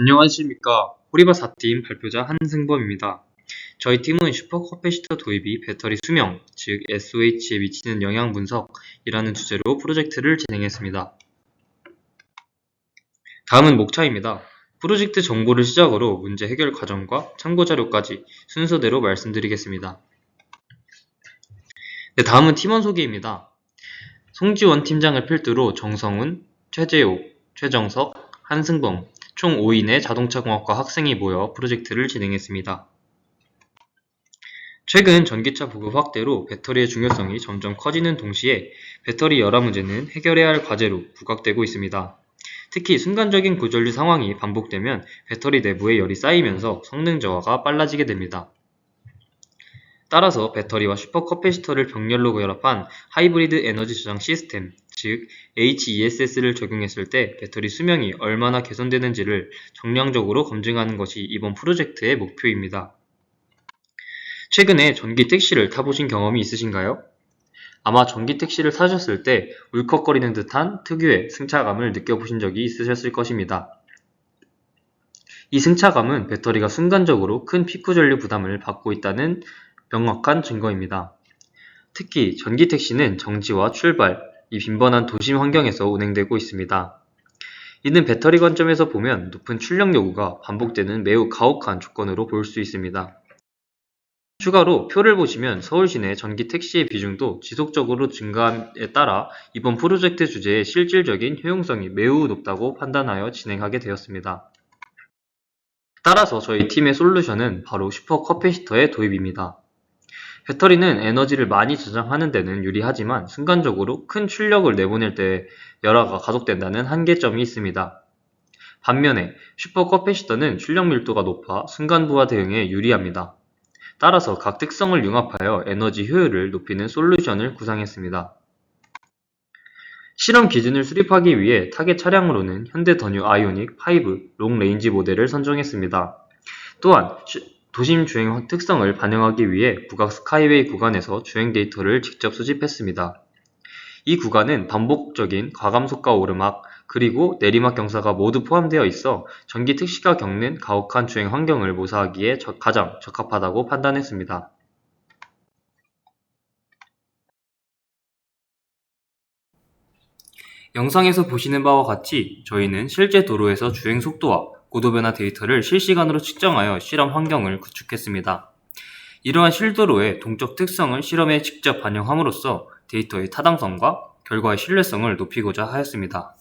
안녕하십니까. 호리바 4팀 발표자 한승범입니다. 저희 팀은 슈퍼커패시터 도입이 배터리 수명, 즉 SOH에 미치는 영향 분석이라는 주제로 프로젝트를 진행했습니다. 다음은 목차입니다. 프로젝트 정보를 시작으로 문제 해결 과정과 참고 자료까지 순서대로 말씀드리겠습니다. 다음은 팀원 소개입니다. 송지원 팀장을 필두로 정성훈, 최재호, 최정석, 한승범, 총 5인의 자동차공학과 학생이 모여 프로젝트를 진행했습니다. 최근 전기차 보급 확대로 배터리의 중요성이 점점 커지는 동시에 배터리 열화 문제는 해결해야 할 과제로 부각되고 있습니다. 특히 순간적인 고전류 상황이 반복되면 배터리 내부에 열이 쌓이면서 성능 저하가 빨라지게 됩니다. 따라서 배터리와 슈퍼커패시터를 병렬로 결합한 하이브리드 에너지 저장 시스템, 즉 HESS를 적용했을 때 배터리 수명이 얼마나 개선되는지를 정량적으로 검증하는 것이 이번 프로젝트의 목표입니다. 최근에 전기 택시를 타보신 경험이 있으신가요? 아마 전기 택시를 타셨을 때 울컥거리는 듯한 특유의 승차감을 느껴보신 적이 있으셨을 것입니다. 이 승차감은 배터리가 순간적으로 큰 피크 전류 부담을 받고 있다는 명확한 증거입니다. 특히 전기 택시는 정지와 출발, 이 빈번한 도심 환경에서 운행되고 있습니다. 이는 배터리 관점에서 보면 높은 출력 요구가 반복되는 매우 가혹한 조건으로 볼 수 있습니다. 추가로 표를 보시면 서울 시내 전기 택시의 비중도 지속적으로 증가함에 따라 이번 프로젝트 주제의 실질적인 효용성이 매우 높다고 판단하여 진행하게 되었습니다. 따라서 저희 팀의 솔루션은 바로 슈퍼커패시터의 도입입니다. 배터리는 에너지를 많이 저장하는 데는 유리하지만 순간적으로 큰 출력을 내보낼 때 열화가 가속된다는 한계점이 있습니다. 반면에 슈퍼커패시터는 출력 밀도가 높아 순간부하 대응에 유리합니다. 따라서 각 특성을 융합하여 에너지 효율을 높이는 솔루션을 구상했습니다. 실험 기준을 수립하기 위해 타겟 차량으로는 현대 더뉴 아이오닉 5 롱레인지 모델을 선정했습니다. 또한 도심 주행 특성을 반영하기 위해 북악 스카이웨이 구간에서 주행 데이터를 직접 수집했습니다. 이 구간은 반복적인 과감속과 오르막, 그리고 내리막 경사가 모두 포함되어 있어 전기 택시가 겪는 가혹한 주행 환경을 모사하기에 가장 적합하다고 판단했습니다. 영상에서 보시는 바와 같이 저희는 실제 도로에서 주행 속도와 고도 변화 데이터를 실시간으로 측정하여 실험 환경을 구축했습니다. 이러한 실도로의 동적 특성을 실험에 직접 반영함으로써 데이터의 타당성과 결과의 신뢰성을 높이고자 하였습니다.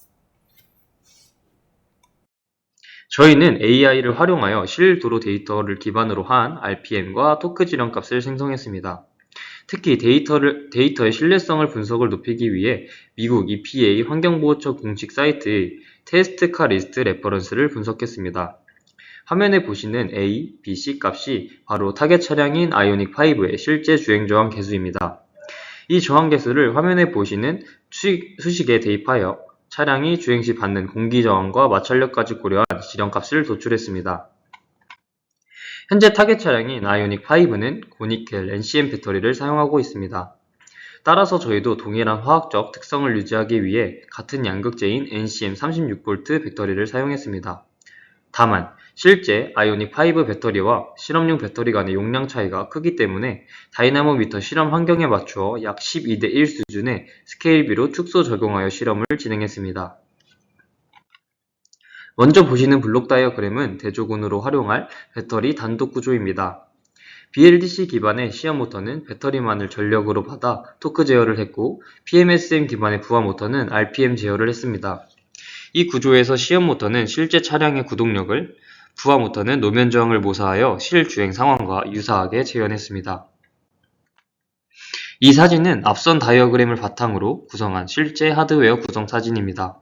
저희는 AI를 활용하여 실도로 데이터를 기반으로 한 RPM과 토크 지름값을 생성했습니다. 특히 데이터의 신뢰성을 분석을 높이기 위해 미국 EPA 환경보호처 공식 사이트의 테스트 카 리스트 레퍼런스를 분석했습니다. 화면에 보시는 A, B, C 값이 바로 타겟 차량인 아이오닉 5의 실제 주행 저항 개수입니다. 이 저항 개수를 화면에 보시는 수식에 대입하여 차량이 주행 시 받는 공기 저항과 마찰력까지 고려한 지름값을 도출했습니다. 현재 타겟 차량인 아이오닉 5는 고니켈 NCM 배터리를 사용하고 있습니다. 따라서 저희도 동일한 화학적 특성을 유지하기 위해 같은 양극재인 NCM 36V 배터리를 사용했습니다. 다만 실제 아이오닉 5 배터리와 실험용 배터리 간의 용량 차이가 크기 때문에 다이나모미터 실험 환경에 맞추어 약 12:1 수준의 스케일비로 축소 적용하여 실험을 진행했습니다. 먼저 보시는 블록 다이어그램은 대조군으로 활용할 배터리 단독 구조입니다. BLDC 기반의 시험 모터는 배터리만을 전력으로 받아 토크 제어를 했고 PMSM 기반의 부하 모터는 RPM 제어를 했습니다. 이 구조에서 시험 모터는 실제 차량의 구동력을, 부하 모터는 노면 저항을 모사하여 실주행 상황과 유사하게 재현했습니다. 이 사진은 앞선 다이어그램을 바탕으로 구성한 실제 하드웨어 구성 사진입니다.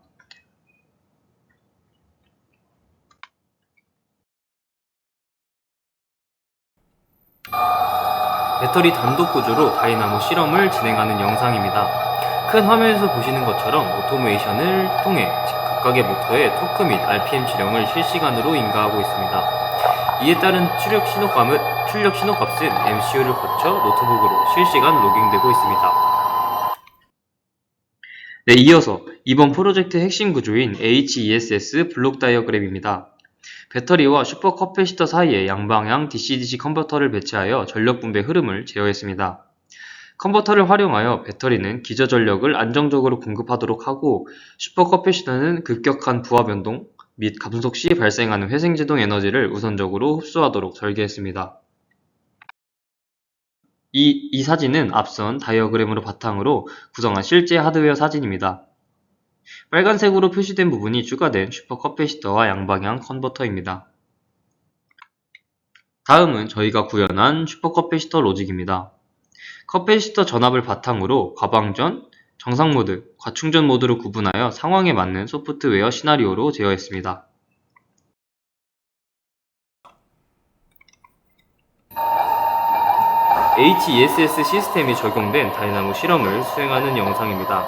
배터리 단독 구조로 다이나모 실험을 진행하는 영상입니다. 큰 화면에서 보시는 것처럼 오토메이션을 통해 각각의 모터의 토크 및 RPM 지령을 실시간으로 인가하고 있습니다. 이에 따른 출력 신호값은 MCU를 거쳐 노트북으로 실시간 로깅되고 있습니다. 이어서 이번 프로젝트 핵심 구조인 HESS 블록 다이어그램입니다. 배터리와 슈퍼커패시터 사이에 양방향 DC-DC 컨버터를 배치하여 전력 분배 흐름을 제어했습니다. 컨버터를 활용하여 배터리는 기저전력을 안정적으로 공급하도록 하고 슈퍼커패시터는 급격한 부하 변동 및 감속 시 발생하는 회생제동 에너지를 우선적으로 흡수하도록 설계했습니다. 이 사진은 앞선 다이어그램으로 바탕으로 구성한 실제 하드웨어 사진입니다. 빨간색으로 표시된 부분이 추가된 슈퍼커패시터와 양방향 컨버터입니다. 다음은 저희가 구현한 슈퍼커패시터 로직입니다. 커패시터 전압을 바탕으로 과방전, 정상 모드, 과충전 모드로 구분하여 상황에 맞는 소프트웨어 시나리오로 제어했습니다. HESS 시스템이 적용된 다이나모 실험을 수행하는 영상입니다.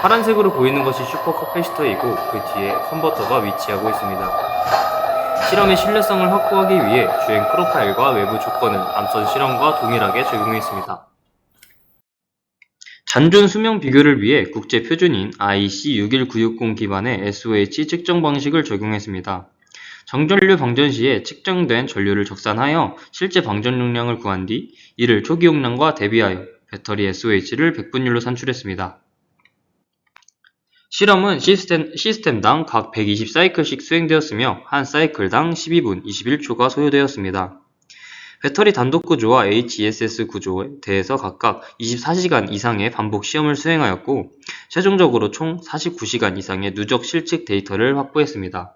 파란색으로 보이는 것이 슈퍼커패시터이고 그 뒤에 컨버터가 위치하고 있습니다. 실험의 신뢰성을 확보하기 위해 주행 프로파일과 외부 조건은 앞선 실험과 동일하게 적용했습니다. 잔존 수명 비교를 위해 국제 표준인 IEC 61960 기반의 SOH 측정 방식을 적용했습니다. 정전류 방전 시에 측정된 전류를 적산하여 실제 방전 용량을 구한 뒤 이를 초기 용량과 대비하여 배터리 SOH를 백분율로 산출했습니다. 실험은 시스템당 각 120사이클씩 수행되었으며 한 사이클당 12분 21초가 소요되었습니다. 배터리 단독 구조와 HESS 구조에 대해서 각각 24시간 이상의 반복 시험을 수행하였고 최종적으로 총 49시간 이상의 누적 실측 데이터를 확보했습니다.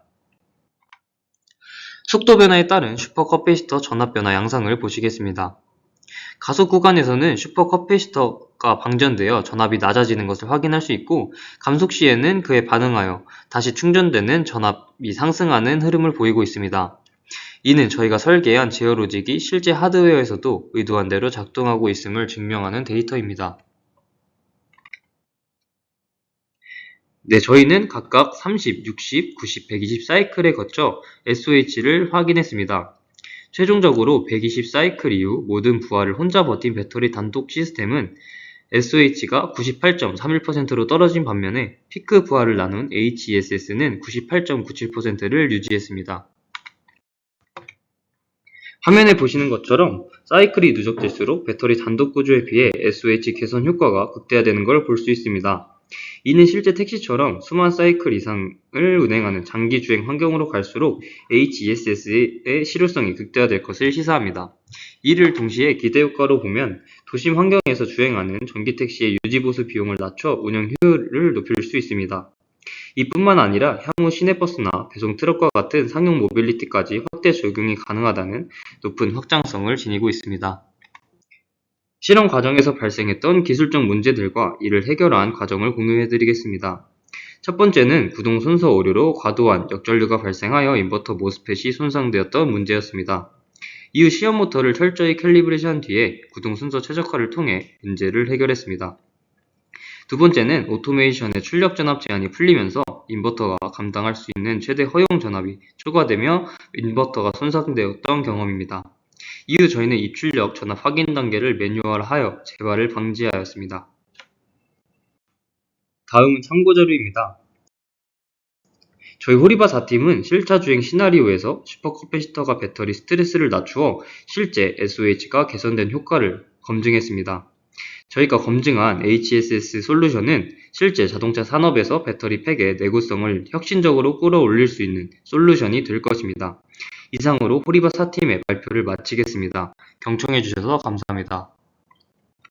속도 변화에 따른 슈퍼커패시터 전압 변화 양상을 보시겠습니다. 가속 구간에서는 슈퍼커패시터가 방전되어 전압이 낮아지는 것을 확인할 수 있고 감속 시에는 그에 반응하여 다시 충전되는 전압이 상승하는 흐름을 보이고 있습니다. 이는 저희가 설계한 제어 로직이 실제 하드웨어에서도 의도한 대로 작동하고 있음을 증명하는 데이터입니다. 저희는 각각 30, 60, 90, 120 사이클에 거쳐 SOH를 확인했습니다. 최종적으로 120 사이클 이후 모든 부하를 혼자 버틴 배터리 단독 시스템은 SOH가 98.31%로 떨어진 반면에 피크 부하를 나눈 HESS는 98.97%를 유지했습니다. 화면에 보시는 것처럼 사이클이 누적될수록 배터리 단독 구조에 비해 SOH 개선 효과가 극대화되는 걸 볼 수 있습니다. 이는 실제 택시처럼 수만 사이클 이상을 운행하는 장기 주행 환경으로 갈수록 HESS의 실효성이 극대화될 것을 시사합니다. 이를 동시에 기대 효과로 보면 도심 환경에서 주행하는 전기 택시의 유지 보수 비용을 낮춰 운영 효율을 높일 수 있습니다. 이뿐만 아니라 향후 시내버스나 배송 트럭과 같은 상용 모빌리티까지 확대 적용이 가능하다는 높은 확장성을 지니고 있습니다. 실험 과정에서 발생했던 기술적 문제들과 이를 해결한 과정을 공유해드리겠습니다. 첫 번째는 구동 순서 오류로 과도한 역전류가 발생하여 인버터 모스펫이 손상되었던 문제였습니다. 이후 시험 모터를 철저히 캘리브레이션한 뒤에 구동 순서 최적화를 통해 문제를 해결했습니다. 두 번째는 오토메이션의 출력 전압 제한이 풀리면서 인버터가 감당할 수 있는 최대 허용 전압이 초과되며 인버터가 손상되었던 경험입니다. 이후 저희는 입출력 전압 확인 단계를 매뉴얼하여 재발을 방지하였습니다. 다음은 참고 자료입니다. 저희 호리바 4팀은 실차 주행 시나리오에서 슈퍼커패시터가 배터리 스트레스를 낮추어 실제 SOH가 개선된 효과를 검증했습니다. 저희가 검증한 HESS 솔루션은 실제 자동차 산업에서 배터리 팩의 내구성을 혁신적으로 끌어올릴 수 있는 솔루션이 될 것입니다. 이상으로 호리바 4팀의 발표를 마치겠습니다. 경청해주셔서 감사합니다.